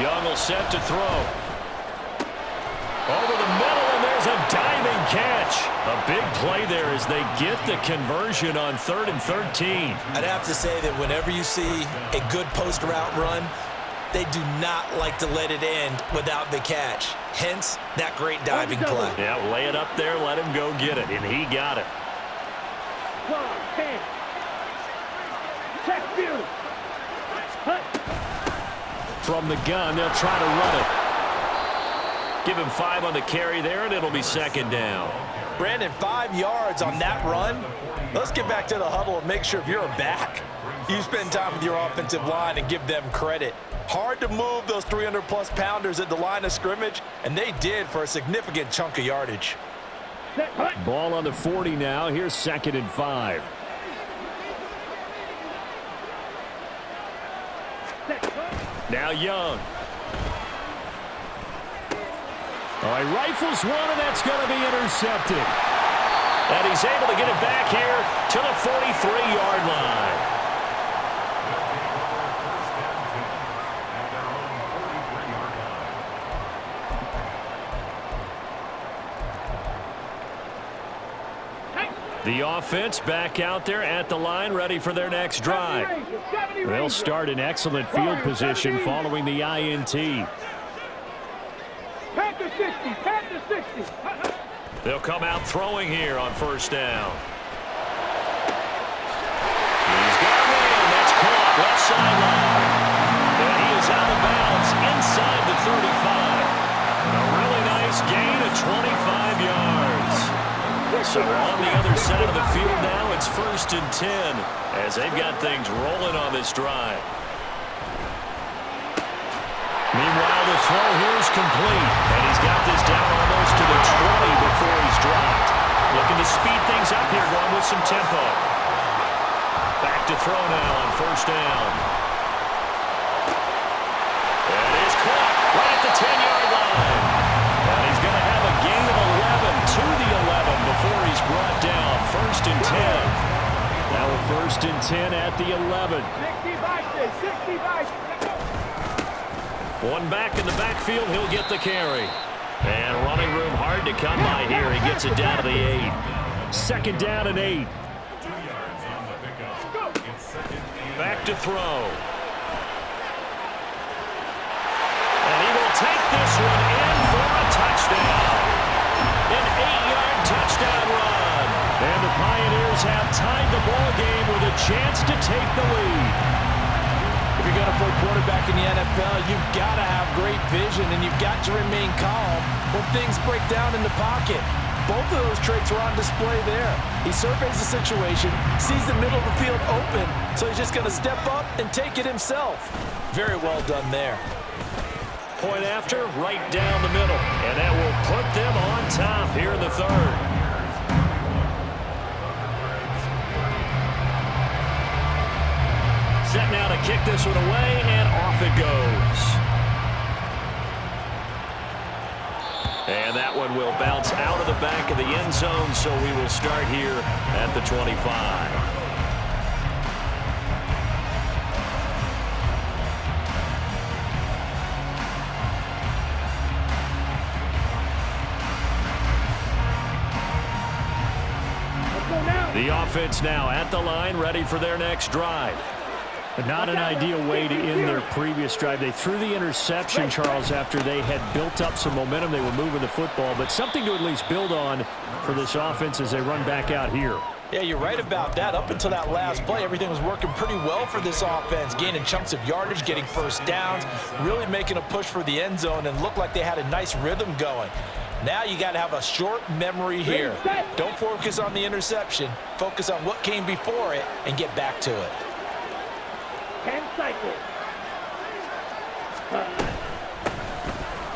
Young will set to throw. Over the middle, and there's a diving catch. A big play there as they get the conversion on 3rd and 13. I'd have to say that whenever you see a good post route run, they do not like to let it end without the catch. Hence, that great diving play. Yeah, lay it up there, let him go get it, and he got it. From the gun, they'll try to run it. Give him 5 on the carry there, and it'll be 2nd down. Brandon, 5 yards on that run. Let's get back to the huddle and make sure if you're a back, you spend time with your offensive line and give them credit. Hard to move those 300-plus pounders at the line of scrimmage, and they did for a significant chunk of yardage. Ball on the 40 now. Here's 2nd and 5. Now Young. Oh, he rifles one, and that's going to be intercepted. And he's able to get it back here to the 43-yard line. The offense back out there at the line, ready for their next drive. They'll start in excellent field position following the INT. They'll come out throwing here on 1st down. He's got a man. That's caught left sideline. And he is out of bounds inside the 35. A really nice gain of 25 yards. So on the other side of the field now, it's 1st and 10 as they've got things rolling on this drive. Meanwhile, the throw here is complete, and he's got this down almost to the 20 before he's dropped. Looking to speed things up here, going with some tempo. Back to throw now on 1st down. And it is caught right at the 10-yard line. And he's going to have a gain of 11 to the 11 before he's brought down. 1st and 10. Now a 1st and 10 at the 11. 60 One back in the backfield, he'll get the carry. And running room hard to come by here. He gets it down to the 8. 2nd down and 8. Back to throw. And he will take this one in for a touchdown. An 8-yard touchdown run. And the Pioneers have tied the ball game with a chance to take the lead. If you're going to play quarterback in the NFL, you've got to have great vision, and you've got to remain calm when things break down in the pocket. Both of those traits were on display there. He surveys the situation, sees the middle of the field open, so he's just going to step up and take it himself. Very well done there. Point after, right down the middle, and that will put them on top here in the 3rd. Set now to kick this one away, and off it goes. And that one will bounce out of the back of the end zone, so we will start here at the 25. The offense now at the line, ready for their next drive. Not an ideal way to end their previous drive. They threw the interception, Charles, after they had built up some momentum. They were moving the football, but something to at least build on for this offense as they run back out here. Yeah, you're right about that. Up until that last play, everything was working pretty well for this offense, gaining chunks of yardage, getting 1st downs, really making a push for the end zone, and looked like they had a nice rhythm going. Now you got to have a short memory here. Don't focus on the interception. Focus on what came before it and get back to it. 10 cycles.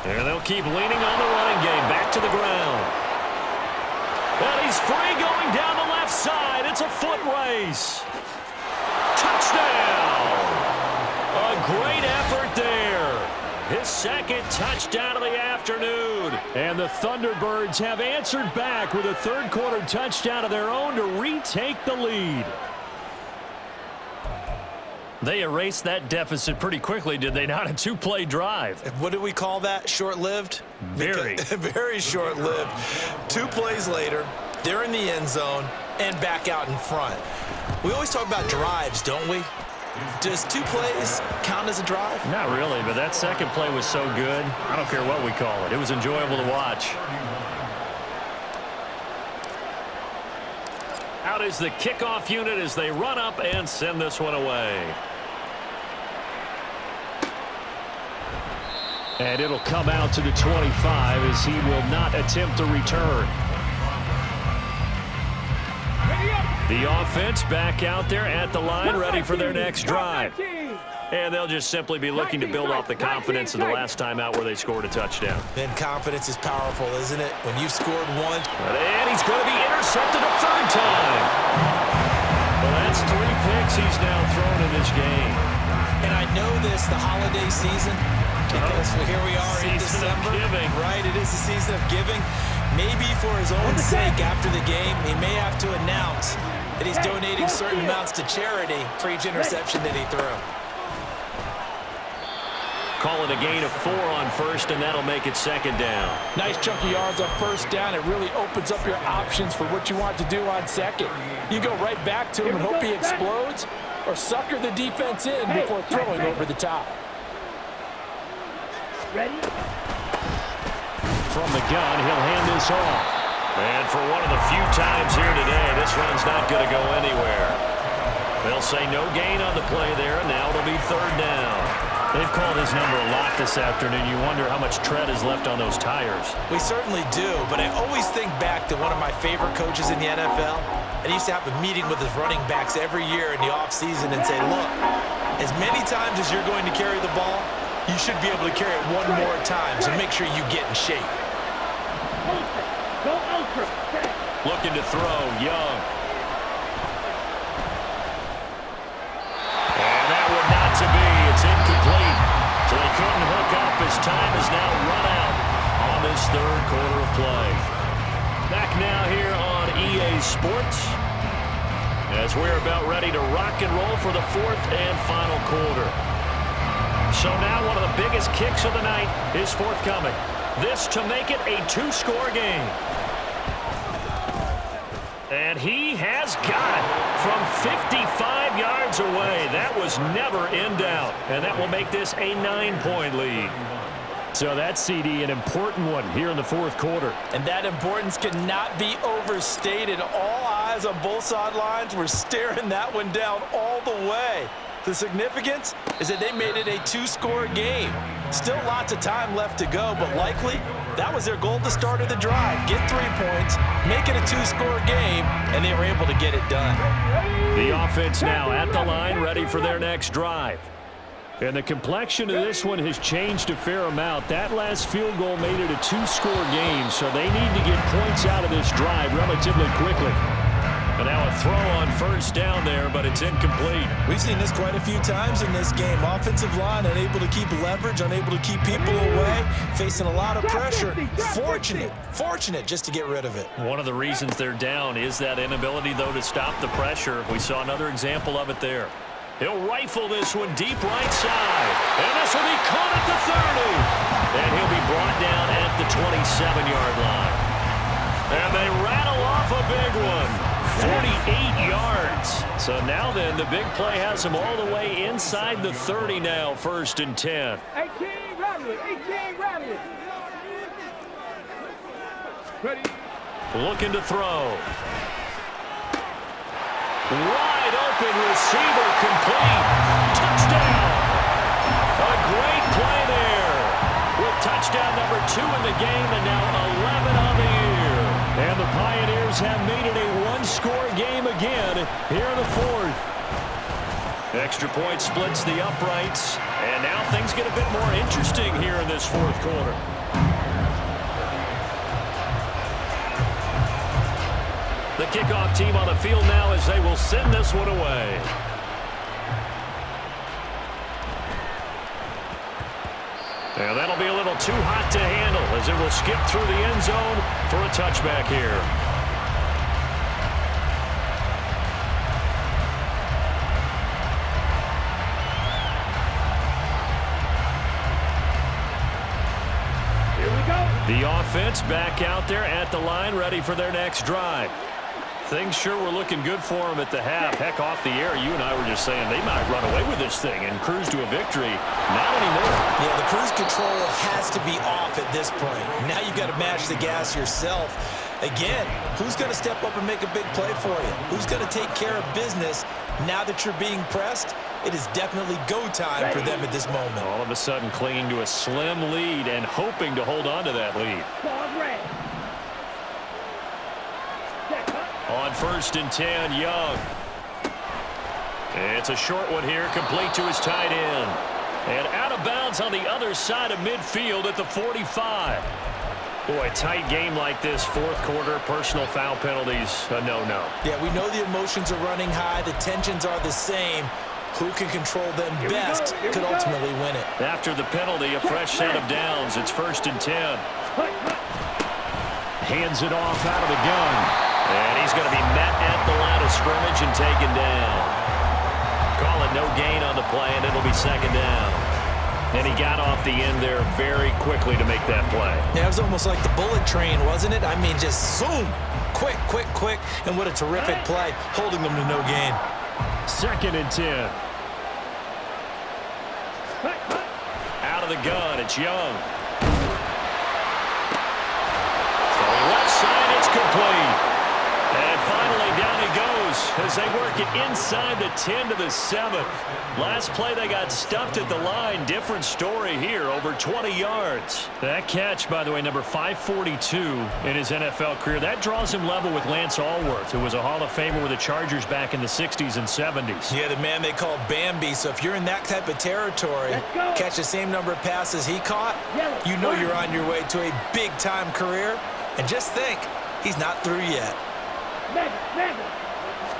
And they'll keep leaning on the running game. Back to the ground. And he's free going down the left side. It's a foot race. Touchdown. A great effort there. His 2nd touchdown of the afternoon. And the Thunderbirds have answered back with a 3rd quarter touchdown of their own to retake the lead. They erased that deficit pretty quickly, did they not? A two-play drive. What do we call that? Short-lived? Very. Very short-lived. 2 plays later, they're in the end zone and back out in front. We always talk about drives, don't we? Does 2 plays count as a drive? Not really, but that second play was so good. I don't care what we call it. It was enjoyable to watch. Out is the kickoff unit as they run up and send this one away. And it'll come out to the 25 as he will not attempt a return. The offense back out there at the line, ready for their next drive. And they'll just simply be looking to build off the confidence of the last time out where they scored a touchdown. And confidence is powerful, isn't it? When you've scored one. And he's going to be intercepted a third time. Well, that's 3 picks he's now thrown in this game. And I know this, the holiday season, because here we are in December. Right, it is the season of giving. Maybe for his own sake after the game, he may have to announce that he's donating certain amounts to charity for each interception that he threw. Call it a gain of 4 on first, and that'll make it second down. Nice chunk of yards on first down. It really opens up your options for what you want to do on second. You go right back to him and hope he explodes, or sucker the defense in before throwing over the top. Ready? From the gun, he'll hand this off. And for one of the few times here today, this run's not going to go anywhere. They'll say no gain on the play there, and now it'll be third down. They've called his number a lot this afternoon. You wonder how much tread is left on those tires. We certainly do, but I always think back to one of my favorite coaches in the NFL. And he used to have a meeting with his running backs every year in the offseason and say, look, as many times as you're going to carry the ball, you should be able to carry it one more time, so make sure you get in shape. Go ultra. Looking to throw, Young. And that would not to be. It's incomplete. So they couldn't hook up. His time is now run out on this third quarter of play. Back now here on EA Sports as we're about ready to rock and roll for the 4th and final quarter. So now one of the biggest kicks of the night is forthcoming. This to make it a 2-score game. And he has got it from 55 yards away. That was never in doubt. And that will make this a 9-point lead. So that's, CD, an important one here in the 4th quarter. And that importance cannot be overstated. All eyes on both sidelines were staring that one down all the way. The significance is that they made it a 2-score game. Still lots of time left to go, but likely that was their goal at the start of the drive. Get 3 points, make it a 2-score game, and they were able to get it done. The offense now at the line, ready for their next drive. And the complexion of this one has changed a fair amount. That last field goal made it a 2-score game, so they need to get points out of this drive relatively quickly. And now a throw on first down there, but it's incomplete. We've seen this quite a few times in this game. Offensive line unable to keep leverage, unable to keep people away, facing a lot of pressure. Fortunate just to get rid of it. One of the reasons they're down is that inability, though, to stop the pressure. We saw another example of it there. He'll rifle this one deep right side. And this will be caught at the 30. And he'll be brought down at the 27-yard line. And they rattle off a big one. 48 yards. So now then, the big play has him all the way inside the 30 now, 1st and 10. 18 Rams. Ready? Looking to throw. Wide open receiver, complete. Touchdown. A great play there. With touchdown number 2 in the game and now 11 on the year. And the Pioneers have made it a 1-score game again here in the 4th. Extra point splits the uprights. And now things get a bit more interesting here in this 4th quarter. The kickoff team on the field now as they will send this one away. And that'll be a little too hot to handle as it will skip through the end zone for a touchback here. The offense back out there at the line, ready for their next drive. Things sure were looking good for them at the half. Heck, off the air, you and I were just saying they might run away with this thing and cruise to a victory. Not anymore. Yeah, the cruise control has to be off at this point. Now you've got to match the gas yourself. Again, who's going to step up and make a big play for you? Who's going to take care of business now that you're being pressed? It is definitely go time for them at this moment. All of a sudden clinging to a slim lead and hoping to hold on to that lead. On 1st and 10, Young. It's a short one here, complete to his tight end. And out of bounds on the other side of midfield at the 45. Boy, a tight game like this, fourth quarter, personal foul penalties, a no-no. Yeah, we know the emotions are running high. The tensions are the same. Who can control them best could ultimately win it. After the penalty, a fresh set of downs. It's 1st and 10. Hands it off out of the gun. And he's going to be met at the line of scrimmage and taken down. Call it no gain on the play, and it'll be 2nd down. And he got off the end there very quickly to make that play. Yeah, it was almost like the bullet train, wasn't it? I mean, just zoom. Quick, quick, quick. And what a terrific play, holding them to no gain. 2nd and 10. Out of the gun, it's Young. From left side, it's complete. And finally, down he goes as they work it inside the 10 to the 7. Last play, they got stuffed at the line. Different story here, over 20 yards. That catch, by the way, number 542 in his NFL career. That draws him level with Lance Allworth, who was a Hall of Famer with the Chargers back in the 60s and 70s. Yeah, the man they called Bambi. So if you're in that type of territory, catch the same number of passes he caught, you know you're on your way to a big-time career. And just think, he's not through yet.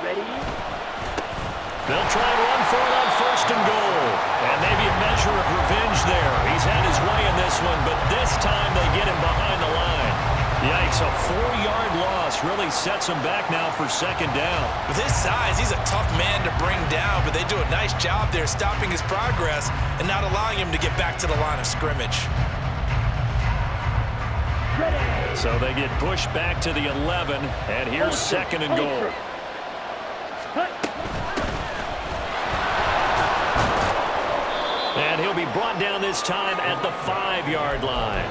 Ready? They'll try and run for it on 1st and goal. And maybe a measure of revenge there. He's had his way in this one, but this time they get him behind the line. Yikes, a 4-yard loss really sets him back now for 2nd down. With his size, he's a tough man to bring down, but they do a nice job there stopping his progress and not allowing him to get back to the line of scrimmage. So they get pushed back to the 11, and here's 2nd and goal. And he'll be brought down this time at the 5-yard line.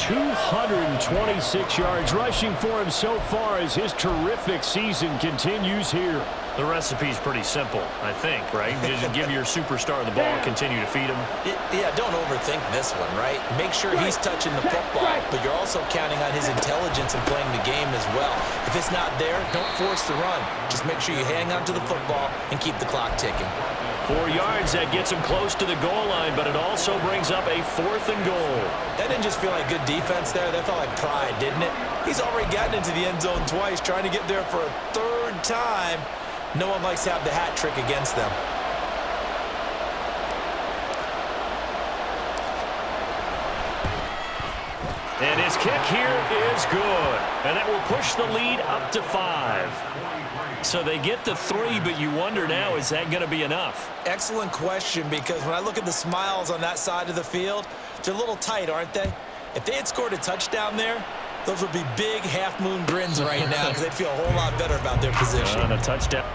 226 yards rushing for him so far as his terrific season continues here. The recipe's pretty simple, I think, right? Just give your superstar the ball and continue to feed him. Yeah, don't overthink this one, right? Make sure he's touching the football, but you're also counting on his intelligence in playing the game as well. If it's not there, don't force the run. Just make sure you hang on to the football and keep the clock ticking. 4 yards, that gets him close to the goal line, but it also brings up a 4th and goal. That didn't just feel like good defense there. That felt like pride, didn't it? He's already gotten into the end zone twice, trying to get there for a 3rd time. No one likes to have the hat trick against them. And his kick here is good. And that will push the lead up to 5. So they get the 3, but you wonder now, is that going to be enough? Excellent question, because when I look at the smiles on that side of the field, they're a little tight, aren't they? If they had scored a touchdown there, those would be big half-moon grins right now because they'd feel a whole lot better about their position. On a touchdown.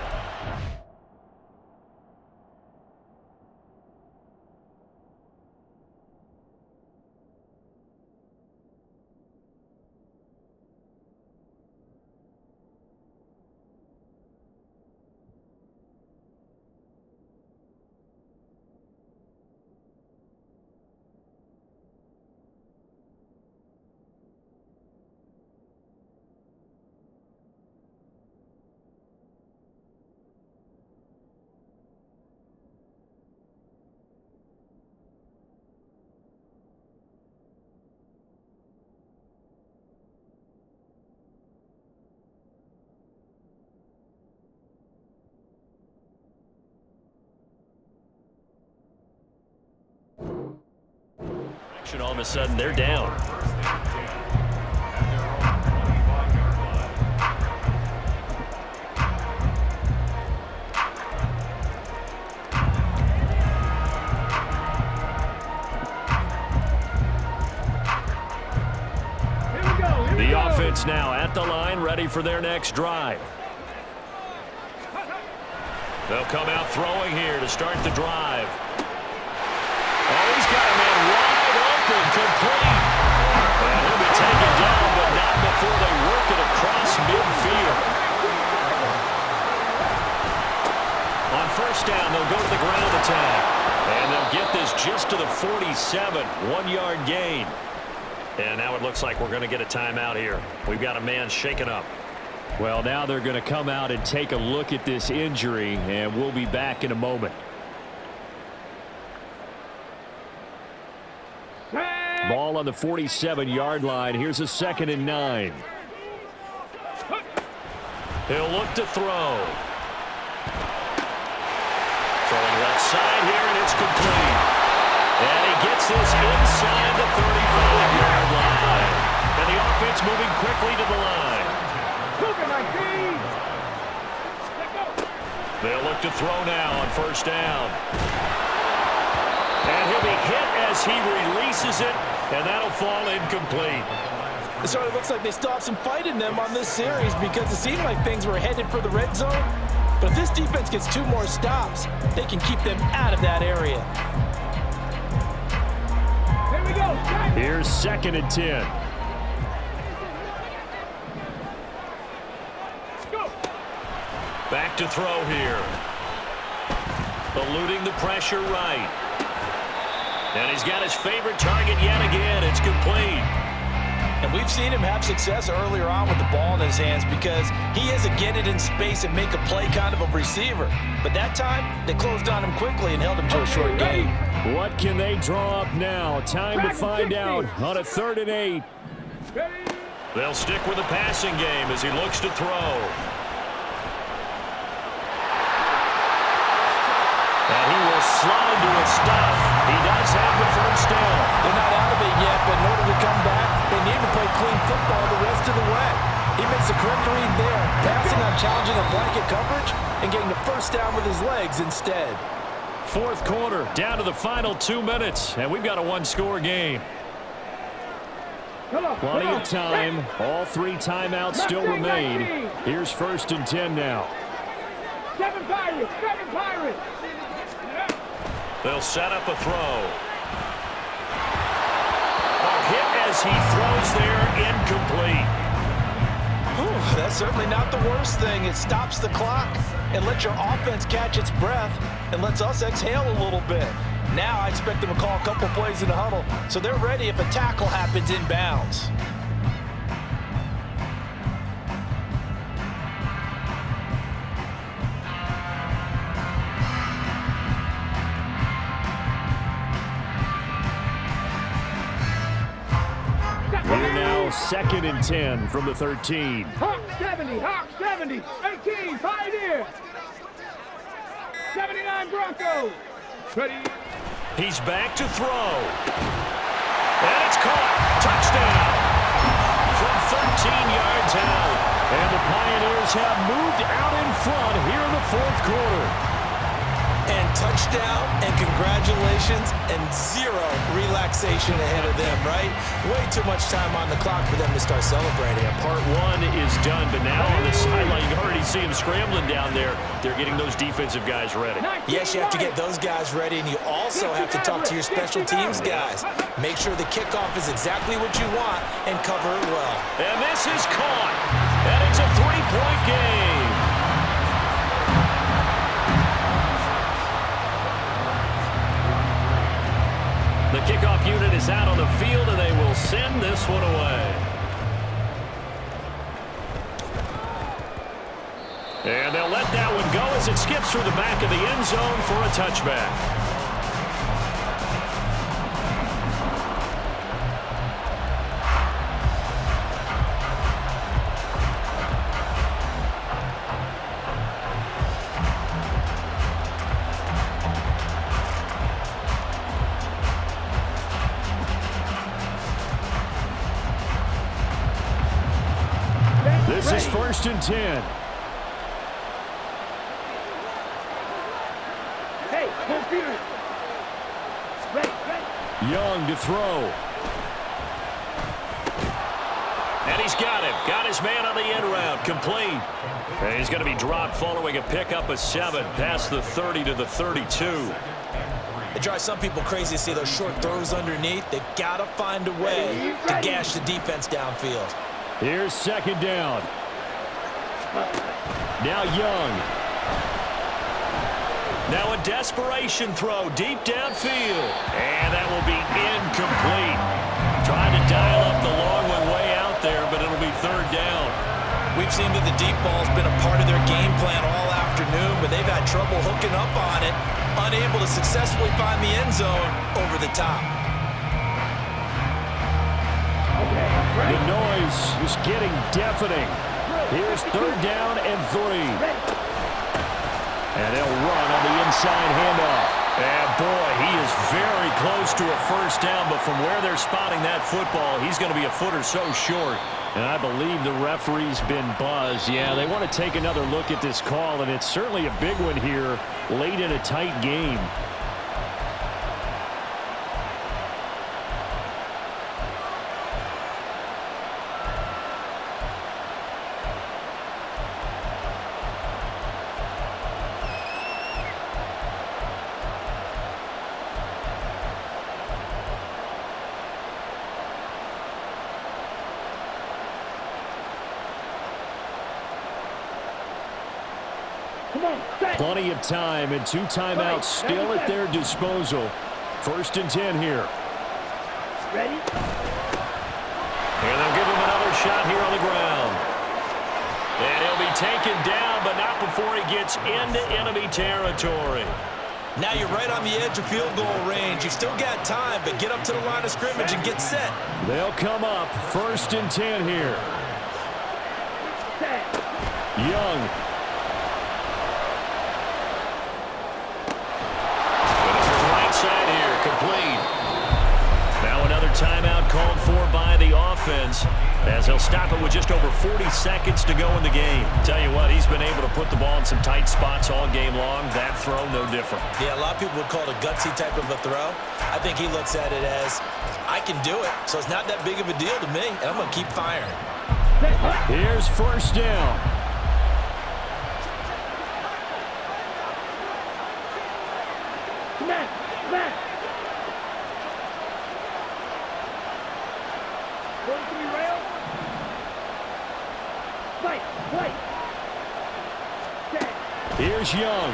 All of a sudden, they're down. offense now at the line, ready for their next drive. They'll come out throwing here to start the drive. Oh, he's got a man wide open, complete. And he'll be taken down, but not before they work it across midfield. On first down, they'll go to the ground attack. And they'll get this just to the 47, 1-yard gain. And now it looks like we're going to get a timeout here. We've got a man shaken up. Well, now they're going to come out and take a look at this injury, and we'll be back in a moment. Ball on the 47-yard line. Here's a 2nd and 9. He'll look to throw. Throwing left side here, and it's complete. And he gets this inside the 35-yard line. And the offense moving quickly to the line. They'll look to throw now on first down. And he'll be hit as he releases it, and that'll fall incomplete. So it looks like they still have some fight in them on this series because it seemed like things were headed for the red zone. But if this defense gets 2 more stops, they can keep them out of that area. Here we go. Here's 2nd and 10. Back to throw here. Eluding the pressure right. And he's got his favorite target yet again. It's complete. And we've seen him have success earlier on with the ball in his hands because he is a get it in space and make a play kind of a receiver. But that time, they closed on him quickly and held him to a short gain. What can they draw up now? Time to find out on a 3rd and 8. They'll stick with the passing game as he looks to throw. And he will slide to a stop. He does have the first down. They're not out of it yet, but in order to come back, they need to play clean football the rest of the way. He makes the correct read there, passing on challenging a blanket coverage and getting the first down with his legs instead. 4th quarter, down to the final 2 minutes, and we've got a 1-score game. Plenty of time. All 3 timeouts still remain. Here's 1st and 10 now. 7 Pirates, 7 Pirates. They'll set up a throw. A hit as he throws there, incomplete. Whew, that's certainly not the worst thing. It stops the clock and lets your offense catch its breath and lets us exhale a little bit. Now I expect them to call a couple plays in the huddle so they're ready if a tackle happens inbounds. We're now 2nd and 10 from the 13. Hawk 70, Hawk 70, 18, Pioneer. 79 Broncos. Ready. He's back to throw. And it's caught. Touchdown. From 13 yards out. And the Pioneers have moved out in front here in the 4th quarter. And touchdown and congratulations and 0 relaxation ahead of them, right? Way too much time on the clock for them to start celebrating. Part 1 is done, but now on the sideline, you already see them scrambling down there. They're getting those defensive guys ready. Yes, you have to get those guys ready, and you also have to talk to your special teams guys. Make sure the kickoff is exactly what you want and cover it well. And this is caught. And it's a 3-point game. The kickoff unit is out on the field, and they will send this one away. And they'll let that one go as it skips through the back of the end zone for a touchback. This is 1st and 10. Hey, computer. Ready. Young to throw. And he's got him. Got his man on the end round. Complete. And he's going to be dropped following a pickup of 7 past the 30 to the 32. It drives some people crazy to see those short throws underneath. They've got to find a way to gash the defense downfield. Here's second down. Now Young. Now a desperation throw deep downfield. And that will be incomplete. Trying to dial up the long one way out there, but it'll be third down. We've seen that the deep ball's been a part of their game plan all afternoon, but they've had trouble hooking up on it, unable to successfully find the end zone over the top. The noise is getting deafening. Here's third down and 3. And they'll run on the inside handoff. And boy, he is very close to a first down, but from where they're spotting that football, he's going to be a foot or so short. And I believe the referee's been buzzed. Yeah, they want to take another look at this call, and it's certainly a big one here late in a tight game. Plenty of time and 2 timeouts still at their disposal. First and 10 here. Ready? And they'll give him another shot here on the ground. And he'll be taken down, but not before he gets into enemy territory. Now you're right on the edge of field goal range. You've still got time, but get up to the line of scrimmage and get set. They'll come up first and 10 here. Young. Side here, complete. Now another timeout called for by the offense as they'll stop it with just over 40 seconds to go in the game. Tell you what, he's been able to put the ball in some tight spots all game long. That throw, no different. Yeah, a lot of people would call it a gutsy type of a throw. I think he looks at it as, I can do it, so it's not that big of a deal to me, and I'm going to keep firing. Here's first down. Here's Young.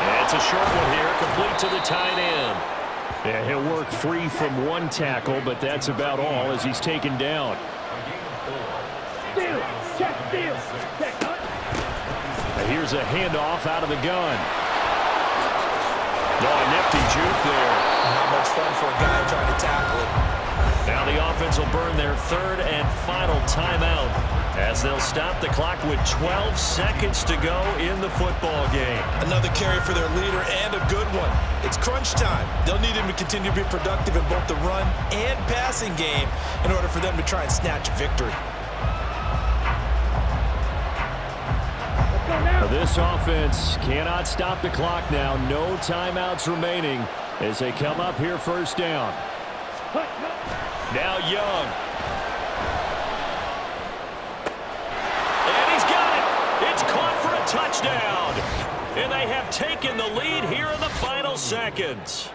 And it's a short one here, complete to the tight end. Yeah, he'll work free from one tackle, but that's about all as he's taken down. Steal, check, steal, check. And here's a handoff out of the gun. Oh, a nifty juke there. Not much fun for a guy trying to tackle it. Now the offense will burn their third and final timeout as they'll stop the clock with 12 seconds to go in the football game. Another carry for their leader and a good one. It's crunch time. They'll need him to continue to be productive in both the run and passing game in order for them to try and snatch a victory. This offense cannot stop the clock now. No timeouts remaining as they come up here first down. Now Young. And he's got it. It's caught for a touchdown. And they have taken the lead here in the final seconds.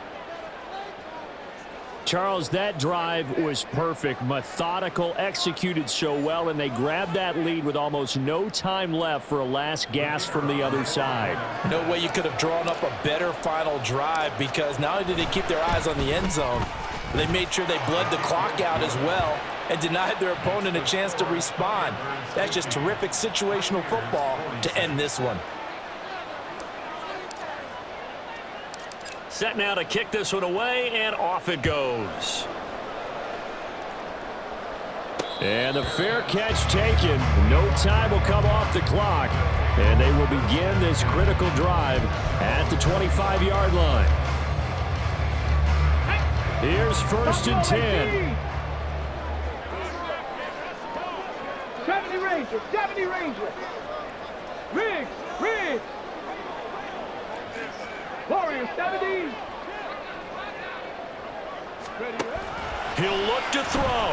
Charles, that drive was perfect, methodical, executed so well, and they grabbed that lead with almost no time left for a last gasp from the other side. No way you could have drawn up a better final drive because not only did they keep their eyes on the end zone, they made sure they bled the clock out as well and denied their opponent a chance to respond. That's just terrific situational football to end this one. Set now to kick this one away, and off it goes. And a fair catch taken. No time will come off the clock, and they will begin this critical drive at the 25-yard line. Here's first and 10. 70 Rangers, 70 Rangers. Riggs, Riggs. Warriors, 70. Ready, He'll look to throw.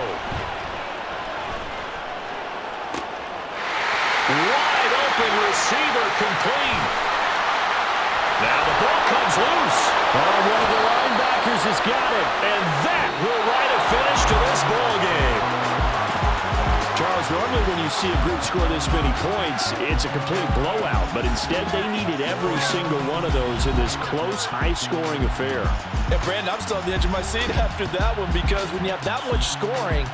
Wide open receiver complete. Now the ball comes loose. Oh, one of the linebackers has got it. And that will write a finish to this ball game. Charles, normally when you see a group score this many points, it's a complete blowout. But instead, they needed every single one of those in this close, high-scoring affair. Yeah, Brandon, I'm still on the edge of my seat after that one because when you have that much scoring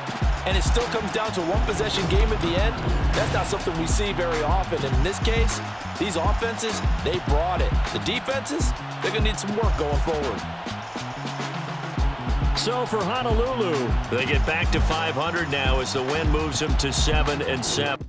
and it still comes down to a one-possession game at the end, that's not something we see very often. And in this case, these offenses, they brought it. The defenses, they're going to need some work going forward. So for Honolulu, they get back to 500 now as the win moves them to 7-7.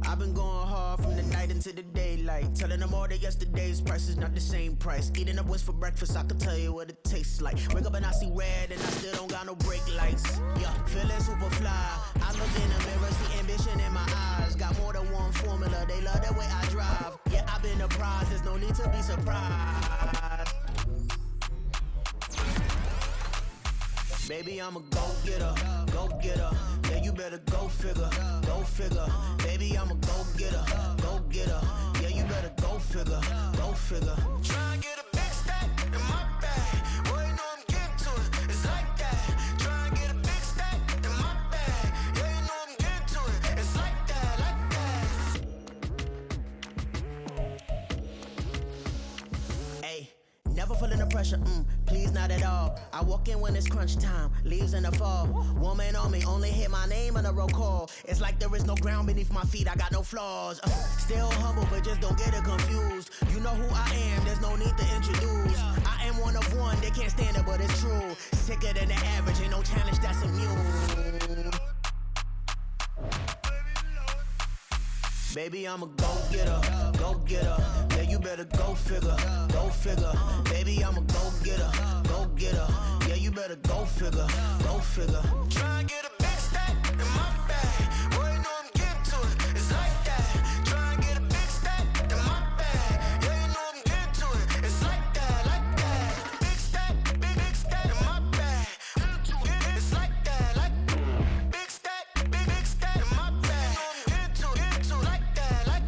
I've been going hard from the night into the daylight, telling them all that yesterday's price is not the same price. Eating up wings for breakfast, I can tell you what it tastes like. Wake up and I see red and I still don't got no brake lights. Yeah, feeling super fly. I look in the mirror, see ambition in my eyes. Got more than one formula, they love the way I drive. Yeah, I've been a prize, there's no need to be surprised. Baby, I'm a go-getter, go-getter. Yeah, you better go figure, go figure. Baby, I'm a go-getter, go-getter. Yeah, you better go figure, go figure. Try and get a big stack in my bag. Boy, you know I'm getting to it, it's like that. Try and get a big stack in my bag. Yeah, you know I'm getting to it, it's like that, like that. Hey, never feeling the pressure, please not at all. I walk in when it's crunch time, leaves in the fall. Woman on me, only hit my name on a roll call. It's like there is no ground beneath my feet, I got no flaws. Still humble, but just don't get it confused. You know who I am, there's no need to introduce. I am one of one, they can't stand it, but it's true. Sicker than the average, ain't no challenge that's immune. Baby, I'm a go-getter, go-getter. Yeah, you better go figure, go figure. Baby, I'm a go-getter, go-getter. Yeah, you better go figure, go figure. Try and get a big stack in my bag. Boy, you know I'm getting to it, it's like that. Try and get a big stack in my bag. Yeah, you know I'm getting to it, it's like that, like that. Big stack in my bag. It's like that, like big stack in my bag. Into like that, like.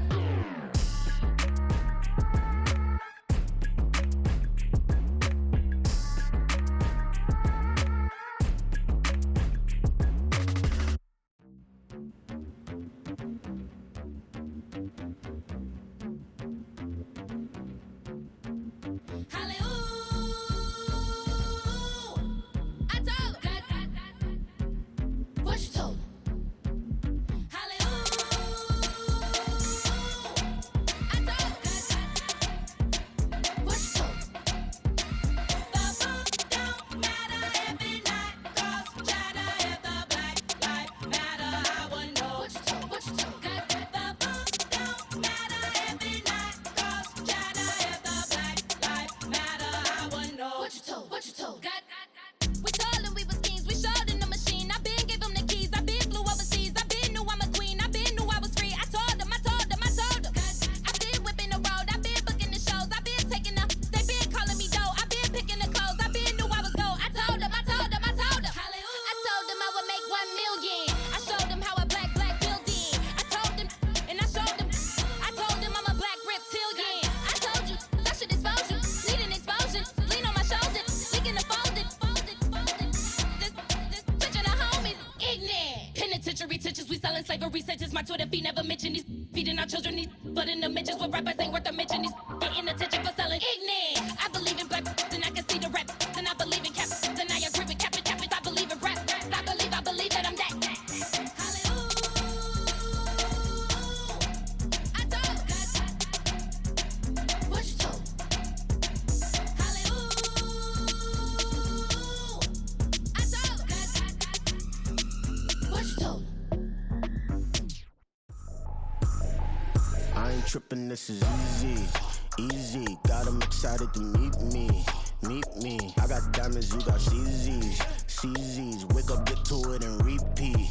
Slavery sentence, my Twitter feed never mentioned these feeding our children these but in the mentions what rappers ain't worth a mention these getting attention for selling ignorant. I believe in black and I can see the rap and I believe in cap and I agree with cap I believe in rap. I believe that I'm that. Hallelujah. I told God what you told. Hallelujah. I told God what you told. I ain't tripping, this is easy, easy. Got 'em excited to meet me. I got diamonds, you got CZs. Wake up, get to it and repeat.